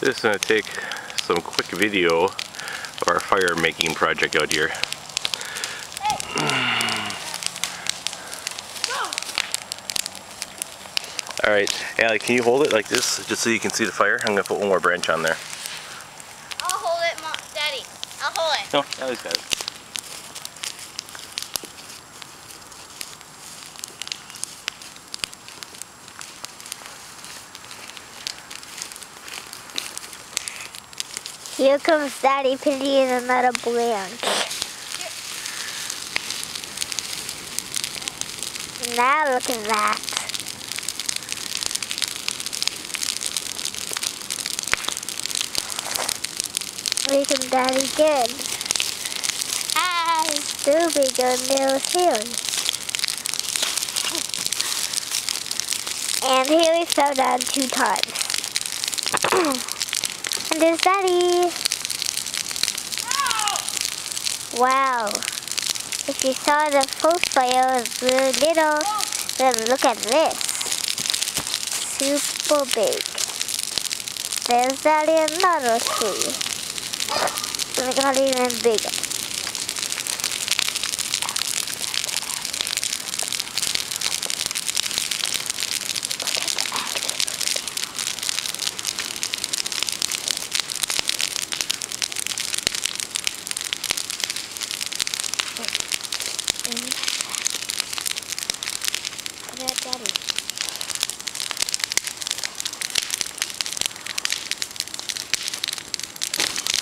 Just going to take some quick video of our fire making project out here. Alright, Allie, can you hold it like this just so you can see the fire? I'm going to put one more branch on there. I'll hold it, Mom. Daddy. I'll hold it. No, Allie's got it. Here comes Daddy putting another branch. Now look at that. Making Daddy good. Still bigger than here. And here we fell down 2 times. And there's Daddy. Wow. If you saw the first fire was really little, then look at this. Super big. There's Daddy another tree. And it got even bigger. Daddy.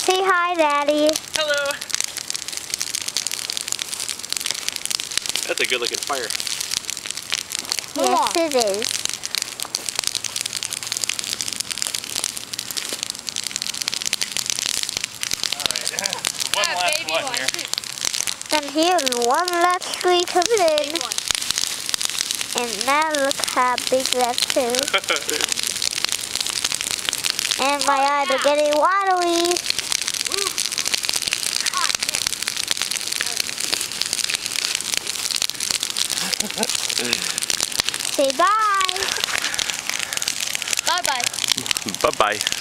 Say hi, Daddy. Hello! That's a good looking fire. Yes, it is. Alright, one last one here. And here's one last tree coming in. And now look how big that too. And my eyes are getting watery. Say bye. Bye-bye. Bye-bye.